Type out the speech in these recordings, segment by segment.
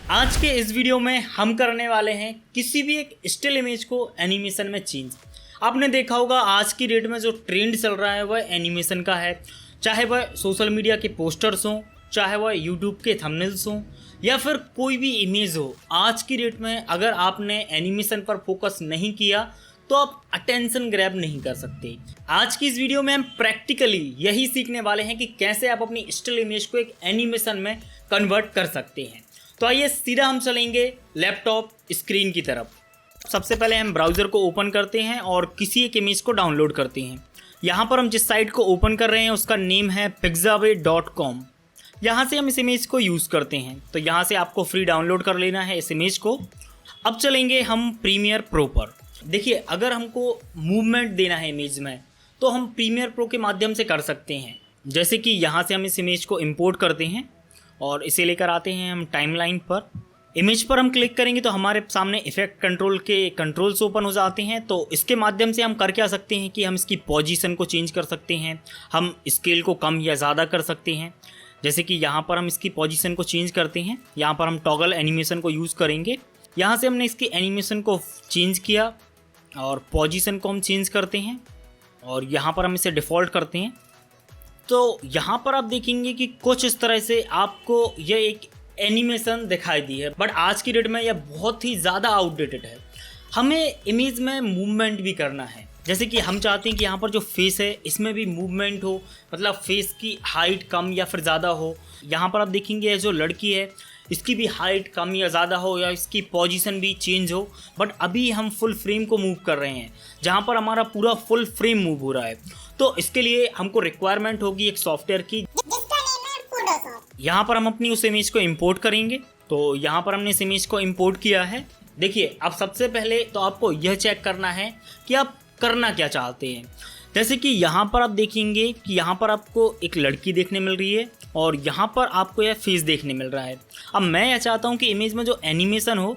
आज के इस वीडियो में हम करने वाले हैं किसी भी एक स्टिल इमेज को एनिमेशन में चेंज। आपने देखा होगा आज की डेट में जो ट्रेंड चल रहा है वह एनिमेशन का है, चाहे वह सोशल मीडिया के पोस्टर्स हों, चाहे वह यूट्यूब के थंबनेल्स हों या फिर कोई भी इमेज हो। आज की डेट में अगर आपने एनिमेशन पर फोकस नहीं किया तो आप अटेंशन ग्रैब नहीं कर सकते। आज की इस वीडियो में हम प्रैक्टिकली यही सीखने वाले हैं कि कैसे आप अपनी स्टिल इमेज को एक एनिमेशन में कन्वर्ट कर सकते हैं। तो आइए सीधा हम चलेंगे लैपटॉप स्क्रीन की तरफ। सबसे पहले हम ब्राउज़र को ओपन करते हैं और किसी एक इमेज को डाउनलोड करते हैं। यहाँ पर हम जिस साइट को ओपन कर रहे हैं उसका नेम है pixabay.com। यहाँ से हम इस इमेज को यूज़ करते हैं, तो यहाँ से आपको फ्री डाउनलोड कर लेना है इस इमेज को। अब चलेंगे हम प्रीमियर प्रो पर। देखिए, अगर हमको मूवमेंट देना है इमेज में तो हम प्रीमियर प्रो के माध्यम से कर सकते हैं। जैसे कि यहाँ से हम इस इमेज को इंपोर्ट करते हैं और इसे लेकर आते हैं हम टाइमलाइन पर। इमेज पर हम क्लिक करेंगे तो हमारे सामने इफेक्ट कंट्रोल के कंट्रोल्स ओपन हो जाते हैं। तो इसके माध्यम से हम कर क्या सकते हैं कि हम इसकी पोजीशन को चेंज कर सकते हैं, हम स्केल को कम या ज़्यादा कर सकते हैं। जैसे कि यहाँ पर हम इसकी पोजीशन को चेंज करते हैं, यहाँ पर हम टॉगल एनिमेशन को यूज़ करेंगे। यहाँ से हमने इसकी एनिमेशन को चेंज किया और पोजीशन को हम चेंज करते हैं और यहाँ पर हम इसे डिफ़ॉल्ट करते हैं। तो यहाँ पर आप देखेंगे कि कुछ इस तरह से आपको यह एक एनिमेशन दिखाई दी है, बट आज की डेट में यह बहुत ही ज़्यादा आउटडेटेड है। हमें इमेज में मूवमेंट भी करना है। जैसे कि हम चाहते हैं कि यहाँ पर जो फेस है इसमें भी मूवमेंट हो, मतलब फेस की हाइट कम या फिर ज़्यादा हो। यहाँ पर आप देखेंगे जो लड़की है इसकी भी हाइट कम या ज़्यादा हो या इसकी पोजीशन भी चेंज हो। बट अभी हम फुल फ्रेम को मूव कर रहे हैं जहाँ पर हमारा पूरा फुल फ्रेम मूव हो रहा है। तो इसके लिए हमको रिक्वायरमेंट होगी एक सॉफ्टवेयर की, जिसका नेम है फोटोशॉप। यहाँ पर हम अपनी उस इमेज को इंपोर्ट करेंगे। तो यहाँ पर हमने इस इमेज को इंपोर्ट किया है। देखिए, अब सबसे पहले तो आपको यह चेक करना है कि आप करना क्या चाहते हैं। जैसे कि यहाँ पर आप देखेंगे कि यहाँ पर आपको एक लड़की देखने मिल रही है और यहाँ पर आपको यह फेस देखने मिल रहा है। अब मैं यह चाहता हूँ कि इमेज में जो एनिमेशन हो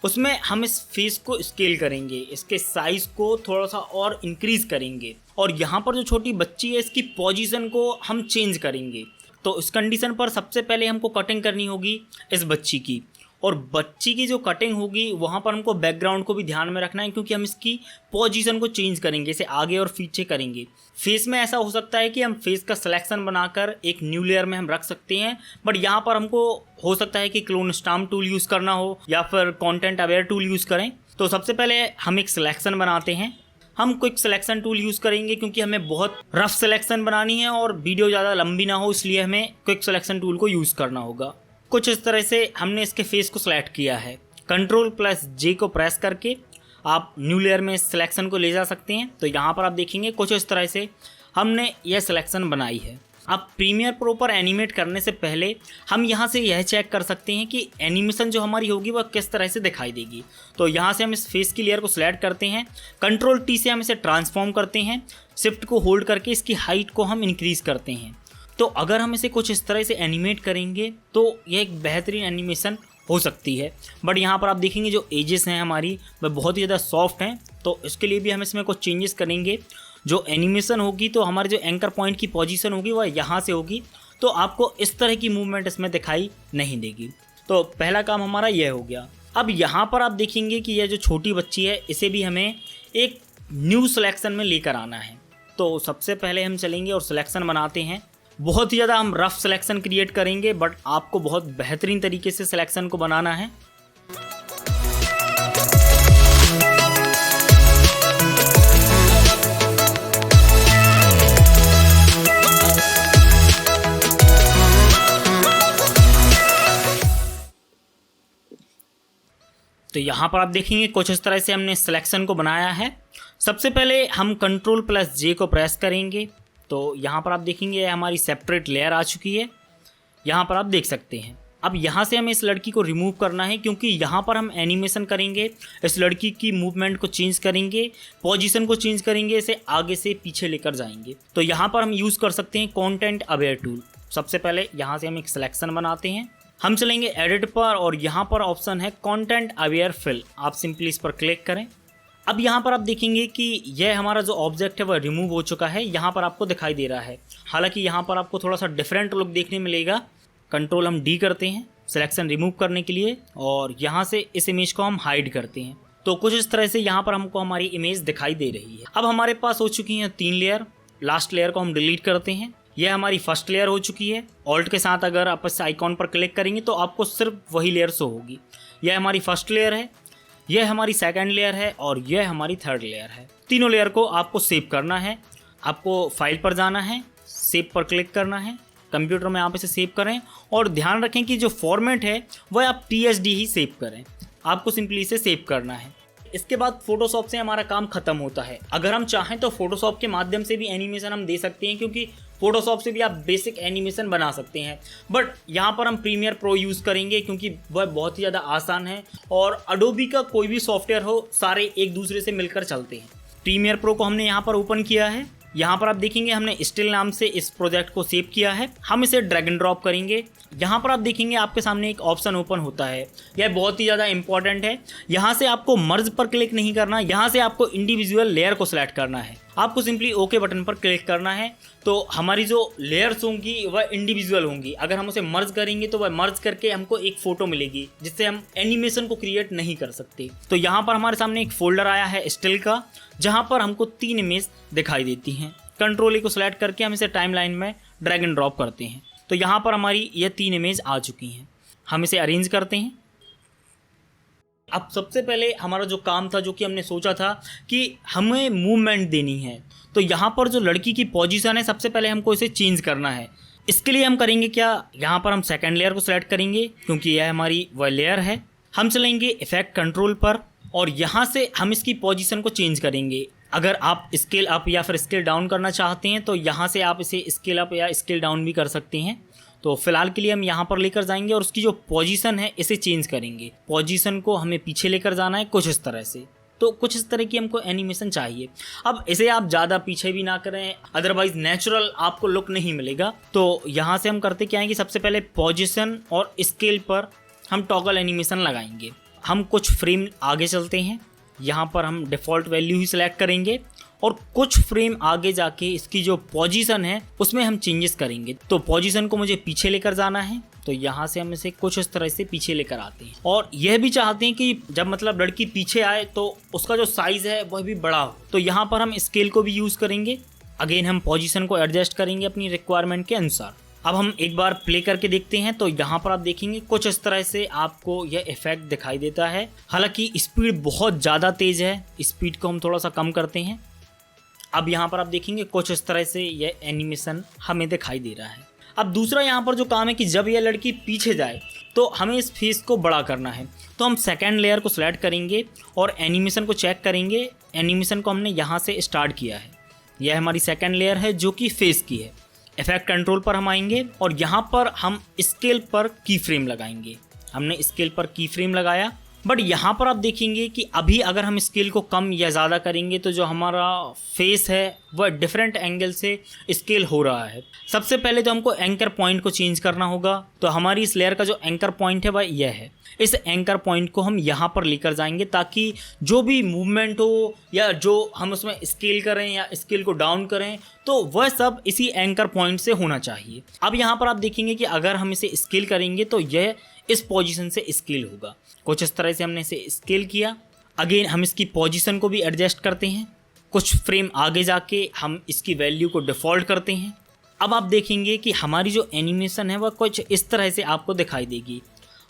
उसमें हम इस फेस को स्केल करेंगे, इसके साइज़ को थोड़ा सा और इंक्रीज़ करेंगे और यहाँ पर जो छोटी बच्ची है इसकी पोजीशन को हम चेंज करेंगे। तो इस कंडीशन पर सबसे पहले हमको कटिंग करनी होगी इस बच्ची की, और बच्ची की जो कटिंग होगी वहाँ पर हमको बैकग्राउंड को भी ध्यान में रखना है क्योंकि हम इसकी पोजीशन को चेंज करेंगे, इसे आगे और पीछे करेंगे। फेस में ऐसा हो सकता है कि हम फेस का सिलेक्शन बनाकर एक न्यू लेयर में हम रख सकते हैं, बट यहाँ पर हमको हो सकता है कि क्लोन स्टाम्प टूल यूज़ करना हो या फिर कंटेंट अवेयर टूल यूज़ करें। तो सबसे पहले हम एक सिलेक्शन बनाते हैं। हम क्विक सिलेक्शन टूल यूज़ करेंगे क्योंकि हमें बहुत रफ सिलेक्शन बनानी है और वीडियो ज़्यादा लंबी ना हो, इसलिए हमें क्विक सिलेक्शन टूल को यूज़ करना होगा। कुछ इस तरह से हमने इसके फेस को सिलेक्ट किया है। Ctrl+J को प्रेस करके आप न्यू लेयर में इस सिलेक्शन को ले जा सकते हैं। तो यहाँ पर आप देखेंगे कुछ इस तरह से हमने यह सिलेक्शन बनाई है। अब प्रीमियर प्रो पर एनिमेट करने से पहले हम यहाँ से यह चेक कर सकते हैं कि एनिमेशन जो हमारी होगी वह किस तरह से दिखाई देगी। तो यहाँ से हम इस फेस की लेयर को सिलेक्ट करते हैं, Ctrl+T से हम इसे ट्रांसफॉर्म करते हैं, शिफ्ट को होल्ड करके इसकी हाइट को हम इंक्रीज़ करते हैं। तो अगर हम इसे कुछ इस तरह से एनिमेट करेंगे तो यह एक बेहतरीन एनिमेशन हो सकती है। बट यहाँ पर आप देखेंगे जो एजेस हैं हमारी वह बहुत ही ज़्यादा सॉफ्ट हैं, तो इसके लिए भी हम इसमें कुछ चेंजेस करेंगे। जो एनिमेशन होगी तो हमारे जो एंकर पॉइंट की पोजीशन होगी वह यहाँ से होगी, तो आपको इस तरह की मूवमेंट इसमें दिखाई नहीं देगी। तो पहला काम हमारा यह हो गया। अब यहाँ पर आप देखेंगे कि यह जो छोटी बच्ची है इसे भी हमें एक न्यू सिलेक्शन में लेकर आना है। तो सबसे पहले हम चलेंगे और सिलेक्शन बनाते हैं। बहुत ही ज़्यादा हम रफ सिलेक्शन क्रिएट करेंगे, बट आपको बहुत बेहतरीन तरीके से सिलेक्शन को बनाना है। तो यहाँ पर आप देखेंगे कुछ इस तरह से हमने सिलेक्शन को बनाया है। सबसे पहले हम Ctrl+J को प्रेस करेंगे। तो यहाँ पर आप देखेंगे हमारी सेपरेट लेयर आ चुकी है, यहाँ पर आप देख सकते हैं। अब यहाँ से हमें इस लड़की को रिमूव करना है क्योंकि यहाँ पर हम एनिमेशन करेंगे, इस लड़की की मूवमेंट को चेंज करेंगे, पोजीशन को चेंज करेंगे, इसे आगे से पीछे लेकर जाएंगे। तो यहाँ पर हम यूज़ कर सकते हैं कंटेंट अवेयर टूल। सबसे पहले यहाँ से हम एक सिलेक्शन बनाते हैं, हम चलेंगे एडिट पर और यहाँ पर ऑप्शन है कंटेंट अवेयर फिल। आप सिंपली इस पर क्लिक करें। अब यहाँ पर आप देखेंगे कि यह हमारा जो ऑब्जेक्ट है वह रिमूव हो चुका है, यहाँ पर आपको दिखाई दे रहा है। हालांकि यहाँ पर आपको थोड़ा सा डिफरेंट लुक देखने मिलेगा। कंट्रोल हम डी करते हैं सिलेक्शन रिमूव करने के लिए और यहाँ से इस इमेज को हम हाइड करते हैं। तो कुछ इस तरह से यहाँ पर हमको हमारी इमेज दिखाई दे रही है। अब हमारे पास हो चुकी हैं 3 लेयर। लास्ट लेयर को हम डिलीट करते हैं। यह हमारी फर्स्ट लेयर हो चुकी है। ऑल्ट के साथ अगर आप इस आइकॉन पर क्लिक करेंगे तो आपको सिर्फ वही लेयर शो होगी। यह हमारी फर्स्ट लेयर है, यह हमारी सेकंड लेयर है और यह हमारी थर्ड लेयर है। तीनों लेयर को आपको सेव करना है। आपको फाइल पर जाना है, सेव पर क्लिक करना है, कंप्यूटर में आप इसे सेव करें और ध्यान रखें कि जो फॉर्मेट है वह आप TSD ही सेव करें। आपको सिंपली इसे सेव करना है। इसके बाद फोटोशॉप से हमारा काम खत्म होता है। अगर हम चाहें तो फोटोशॉप के माध्यम से भी एनिमेशन हम दे सकते हैं, क्योंकि फोटोशॉप से भी आप बेसिक एनिमेशन बना सकते हैं। बट यहाँ पर हम प्रीमियर प्रो यूज़ करेंगे क्योंकि वह बहुत ही ज़्यादा आसान है और अडोबी का कोई भी सॉफ्टवेयर हो सारे एक दूसरे से मिलकर चलते हैं। प्रीमियर प्रो को हमने यहाँ पर ओपन किया है। यहाँ पर आप देखेंगे हमने स्टिल नाम से इस प्रोजेक्ट को सेव किया है। हम इसे ड्रैग एंड ड्रॉप करेंगे। यहाँ पर आप देखेंगे आपके सामने एक ऑप्शन ओपन होता है। यह बहुत ही ज़्यादा इंपॉर्टेंट है। यहाँ से आपको मर्ज पर क्लिक नहीं करना, यहाँ से आपको इंडिविजुअल लेयर को सिलेक्ट करना है। आपको सिंपली ओके बटन पर क्लिक करना है। तो हमारी जो लेयर्स होंगी वह इंडिविजुअल होंगी। अगर हम उसे मर्ज करेंगे तो वह मर्ज करके हमको एक फ़ोटो मिलेगी जिससे हम एनिमेशन को क्रिएट नहीं कर सकते। तो यहाँ पर हमारे सामने एक फोल्डर आया है स्टिल का, जहाँ पर हमको 3 इमेज दिखाई देती हैं। कंट्रोल ए को सिलेक्ट करके हम इसे टाइमलाइन में ड्रैग एंड ड्रॉप करते हैं। तो यहाँ पर हमारी ये 3 इमेज आ चुकी हैं। हम इसे अरेंज करते हैं। अब सबसे पहले हमारा जो काम था, जो कि हमने सोचा था कि हमें मूवमेंट देनी है, तो यहाँ पर जो लड़की की पोजीशन है सबसे पहले हमको इसे चेंज करना है। इसके लिए हम करेंगे क्या, यहाँ पर हम सेकंड लेयर को सिलेक्ट करेंगे क्योंकि यह हमारी वह लेयर है। हम चलेंगे इफेक्ट कंट्रोल पर और यहाँ से हम इसकी पोजीशन को चेंज करेंगे। अगर आप स्केल अप या फिर स्केल डाउन करना चाहते हैं तो यहाँ से आप इसे स्केल अप या स्केल डाउन भी कर सकते हैं। तो फिलहाल के लिए हम यहाँ पर लेकर जाएंगे और उसकी जो पोजीशन है इसे चेंज करेंगे। पोजीशन को हमें पीछे लेकर जाना है कुछ इस तरह से। तो कुछ इस तरह की हमको एनिमेशन चाहिए। अब इसे आप ज़्यादा पीछे भी ना करें, अदरवाइज नेचुरल आपको लुक नहीं मिलेगा। तो यहाँ से हम करते क्या है कि सबसे पहले पोजीशन और स्केल पर हम टॉगल एनिमेशन लगाएंगे। हम कुछ फ्रेम आगे चलते हैं। यहाँ पर हम डिफ़ॉल्ट वैल्यू ही सिलेक्ट करेंगे और कुछ फ्रेम आगे जाके इसकी जो पोजीशन है उसमें हम चेंजेस करेंगे। तो पोजीशन को मुझे पीछे लेकर जाना है, तो यहाँ से हम इसे कुछ इस तरह से पीछे लेकर आते हैं और यह भी चाहते हैं कि जब मतलब लड़की पीछे आए तो उसका जो साइज़ है वह भी बड़ा हो। तो यहाँ पर हम स्केल को भी यूज़ करेंगे। अगेन हम पोजीशन को एडजस्ट करेंगे अपनी रिक्वायरमेंट के अनुसार। अब हम एक बार प्ले करके देखते हैं। तो यहाँ पर आप देखेंगे कुछ इस तरह से आपको यह इफेक्ट दिखाई देता है। हालांकि स्पीड बहुत ज़्यादा तेज़ है, स्पीड को हम थोड़ा सा कम करते हैं। अब यहाँ पर आप देखेंगे कुछ इस तरह से यह एनिमेशन हमें दिखाई दे रहा है। अब दूसरा यहाँ पर जो काम है कि जब यह लड़की पीछे जाए तो हमें इस फेस को बड़ा करना है। तो हम सेकंड लेयर को सिलेक्ट करेंगे और एनिमेशन को चेक करेंगे। एनिमेशन को हमने यहाँ से स्टार्ट किया है। यह हमारी सेकंड लेयर है जो कि फेस की है। इफेक्ट कंट्रोल पर हम आएंगे और यहाँ पर हम स्केल पर की फ्रेम लगाएंगे। हमने स्केल पर की फ्रेम लगाया, बट यहाँ पर आप देखेंगे कि अभी अगर हम स्केल को कम या ज़्यादा करेंगे तो जो हमारा फेस है वह डिफरेंट एंगल से स्केल हो रहा है। सबसे पहले तो हमको एंकर पॉइंट को चेंज करना होगा। तो हमारी इस लेयर का जो एंकर पॉइंट है वह यह है। इस एंकर पॉइंट को हम यहाँ पर लेकर जाएंगे ताकि जो भी मूवमेंट हो या जो हम उसमें स्केल करें या स्केल को डाउन करें तो वह सब इसी एंकर पॉइंट से होना चाहिए। अब यहाँ पर आप देखेंगे कि अगर हम इसे स्केल करेंगे तो यह इस पोजीशन से स्केल होगा। कुछ इस तरह से हमने इसे स्केल किया। अगेन हम इसकी पोजीशन को भी एडजस्ट करते हैं। कुछ फ्रेम आगे जाके हम इसकी वैल्यू को डिफ़ॉल्ट करते हैं। अब आप देखेंगे कि हमारी जो एनिमेशन है वह कुछ इस तरह से आपको दिखाई देगी।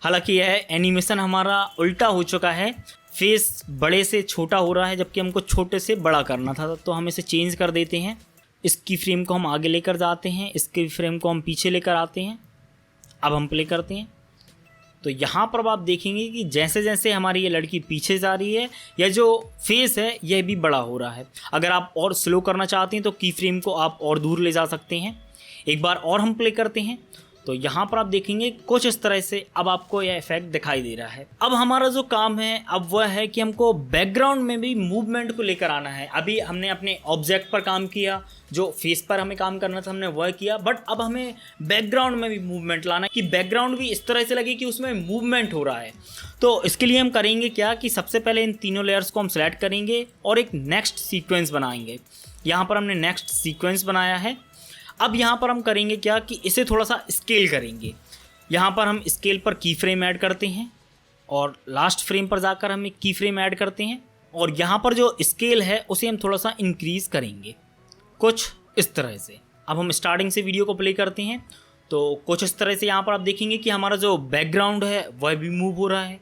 हालांकि यह एनिमेशन हमारा उल्टा हो चुका है। फेस बड़े से छोटा हो रहा है जबकि हमको छोटे से बड़ा करना था। तो हम इसे चेंज कर देते हैं। इसकी फ्रेम को हम आगे लेकर जाते हैं, इसकी फ्रेम को हम पीछे लेकर आते हैं। अब हम प्ले करते हैं तो यहाँ पर आप देखेंगे कि जैसे जैसे हमारी ये लड़की पीछे जा रही है यह जो फेस है यह भी बड़ा हो रहा है। अगर आप और स्लो करना चाहते हैं तो की फ्रेम को आप और दूर ले जा सकते हैं। एक बार और हम प्ले करते हैं तो यहाँ पर आप देखेंगे कुछ इस तरह से अब आपको यह इफेक्ट दिखाई दे रहा है। अब हमारा जो काम है अब वह है कि हमको बैकग्राउंड में भी मूवमेंट को लेकर आना है। अभी हमने अपने ऑब्जेक्ट पर काम किया, जो फेस पर हमें काम करना था हमने वह किया, बट अब हमें बैकग्राउंड में भी मूवमेंट लाना है कि बैकग्राउंड भी इस तरह से लगे कि उसमें मूवमेंट हो रहा है। तो इसके लिए हम करेंगे क्या कि सबसे पहले इन तीनों लेयर्स को हम सेलेक्ट करेंगे और एक नेक्स्ट सीक्वेंस बनाएंगे। यहाँ पर हमने नेक्स्ट सीक्वेंस बनाया है। अब यहाँ पर हम करेंगे क्या कि इसे थोड़ा सा स्केल करेंगे। यहाँ पर हम स्केल पर की फ्रेम ऐड करते हैं और लास्ट फ्रेम पर जाकर हम एक की फ्रेम ऐड करते हैं और यहाँ पर जो स्केल है उसे हम थोड़ा सा इंक्रीज करेंगे कुछ इस तरह से। अब हम स्टार्टिंग से वीडियो को प्ले करते हैं तो कुछ इस तरह से यहाँ पर आप देखेंगे कि हमारा जो बैकग्राउंड है वह भी मूव हो रहा है।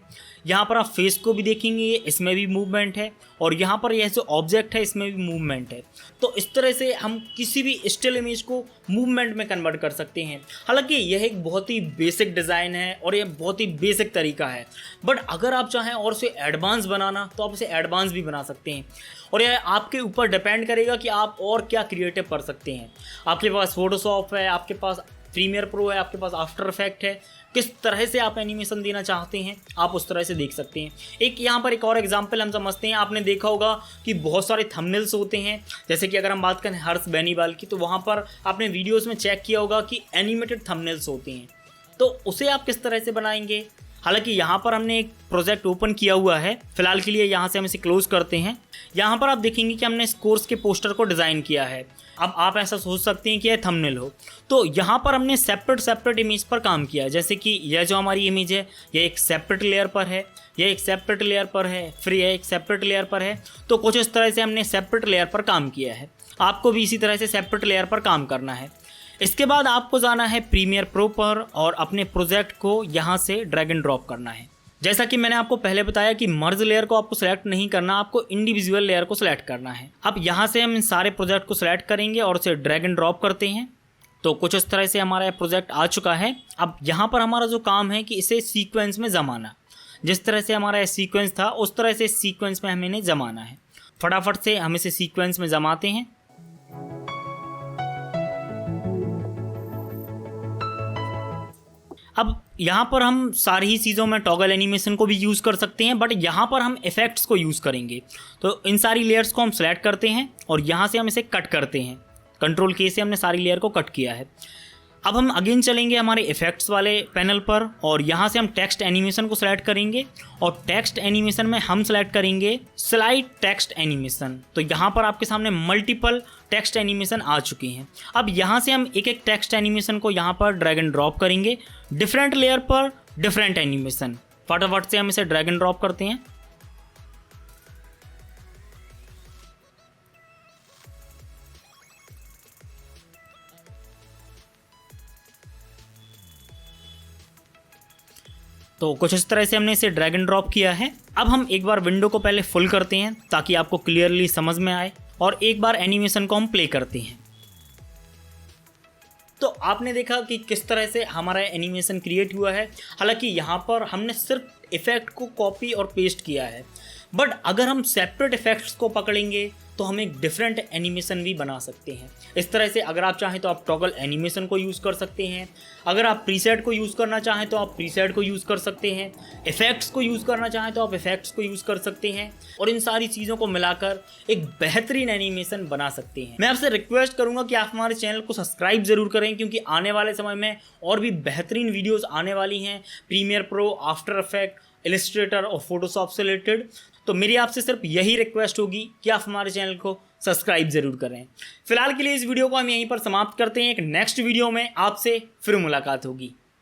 यहाँ पर आप फेस को भी देखेंगे, इसमें भी मूवमेंट है और यहाँ पर यह जो ऑब्जेक्ट है इसमें भी मूवमेंट है। तो इस तरह से हम किसी भी स्टिल इमेज को मूवमेंट में कन्वर्ट कर सकते हैं। हालांकि यह एक बहुत ही बेसिक डिज़ाइन है और यह बहुत ही बेसिक तरीका है, बट अगर आप चाहें और इसे एडवांस बनाना तो आप इसे एडवांस भी बना सकते हैं और यह आपके ऊपर डिपेंड करेगा कि आप और क्या क्रिएटिव कर सकते हैं। आपके पास फोटोशॉप है, आपके पास प्रीमियर प्रो है, आपके पास आफ्टर इफेक्ट है, किस तरह से आप एनिमेशन देना चाहते हैं आप उस तरह से देख सकते हैं। एक यहाँ पर एक और एग्जांपल हम समझते हैं। आपने देखा होगा कि बहुत सारे थंबनेल्स होते हैं, जैसे कि अगर हम बात करें हर्ष बेनीवाल की, तो वहाँ पर आपने वीडियोस में चेक किया होगा कि एनिमेटेड थंबनेल्स होते हैं। तो उसे आप किस तरह से बनाएंगे। हालांकि यहाँ पर हमने एक प्रोजेक्ट ओपन किया हुआ है, फिलहाल के लिए यहाँ से हम इसे क्लोज करते हैं। यहाँ पर आप देखेंगे कि हमने इस कोर्स के पोस्टर को डिज़ाइन किया है। अब आप ऐसा सोच सकते हैं कि यह थंबनेल हो, तो यहाँ पर हमने सेपरेट इमेज पर काम किया है। जैसे कि यह जो हमारी इमेज है यह एक सेपरेट लेयर पर है, यह एक सेपरेट लेयर पर है, फिर यह एक सेपरेट लेयर पर है। तो कुछ इस तरह से हमने सेपरेट लेयर पर काम किया है। आपको भी इसी तरह से सेपरेट लेयर पर काम करना है। इसके बाद आपको जाना है प्रीमियर प्रो पर और अपने प्रोजेक्ट को यहाँ से ड्रैग एंड ड्रॉप करना है। जैसा कि मैंने आपको पहले बताया कि मर्ज लेयर को आपको सेलेक्ट नहीं करना, आपको इंडिविजुअल लेयर को सिलेक्ट करना है। अब यहाँ से हम इन सारे प्रोजेक्ट को सिलेक्ट करेंगे और उसे ड्रैग एंड ड्रॉप करते हैं। तो कुछ इस तरह से हमारा प्रोजेक्ट आ चुका है। अब यहाँ पर हमारा जो काम है कि इसे सीक्वेंस में जमाना, जिस तरह से हमारा सीक्वेंस था उस तरह से सीक्वेंस में हमें जमाना है। फटाफट से हम इसे सीक्वेंस में जमाते हैं। अब यहाँ पर हम सारी ही चीज़ों में टॉगल एनिमेशन को भी यूज़ कर सकते हैं, बट यहाँ पर हम इफ़ेक्ट्स को यूज़ करेंगे। तो इन सारी लेयर्स को हम सेलेक्ट करते हैं और यहाँ से हम इसे कट करते हैं। कंट्रोल के से हमने सारी लेयर को कट किया है। अब हम अगेन चलेंगे हमारे इफ़ेक्ट्स वाले पैनल पर और यहाँ से हम टेक्स्ट एनिमेशन को सिलेक्ट करेंगे और टेक्स्ट एनिमेशन में हम सेलेक्ट करेंगे स्लाइड टेक्स्ट एनिमेशन। तो यहाँ पर आपके सामने मल्टीपल टेक्स्ट एनिमेशन आ चुके हैं। अब यहाँ से हम एक एक टेक्स्ट एनिमेशन को यहाँ पर ड्रैग एंड ड्रॉप करेंगे, डिफरेंट लेयर पर डिफरेंट एनिमेशन। फटाफट से हम इसे ड्रैग एंड ड्रॉप करते हैं। तो कुछ इस तरह से हमने इसे ड्रैग एंड ड्रॉप किया है। अब हम एक बार विंडो को पहले फुल करते हैं ताकि आपको क्लियरली समझ में आए और एक बार एनिमेशन को हम प्ले करते हैं। तो आपने देखा कि किस तरह से हमारा एनिमेशन क्रिएट हुआ है। हालांकि यहाँ पर हमने सिर्फ इफ़ेक्ट को कॉपी और पेस्ट किया है, बट अगर हम सेपरेट इफ़ेक्ट्स को पकड़ेंगे तो हम एक डिफरेंट एनिमेशन भी बना सकते हैं। इस तरह से अगर आप चाहें तो आप टॉगल एनिमेशन को यूज़ कर सकते हैं, अगर आप प्रीसेट को यूज़ करना चाहें तो आप प्रीसेट को यूज़ कर सकते हैं, इफ़ेक्ट्स को यूज़ करना चाहें तो आप इफ़ेक्ट्स को यूज़ कर सकते हैं और इन सारी चीज़ों को मिलाकर एक बेहतरीन एनिमेशन बना सकते हैं। मैं आपसे रिक्वेस्ट करूँगा कि आप हमारे चैनल को सब्सक्राइब ज़रूर करें, क्योंकि आने वाले समय में और भी बेहतरीन वीडियोज़ आने वाली हैं premiere pro, after effect, illustrator और फोटोशॉप से रिलेटेड। तो मेरी आपसे सिर्फ यही रिक्वेस्ट होगी कि आप हमारे चैनल को सब्सक्राइब जरूर करें। फिलहाल के लिए इस वीडियो को हम यहीं पर समाप्त करते हैं। एक नेक्स्ट वीडियो में आपसे फिर मुलाकात होगी।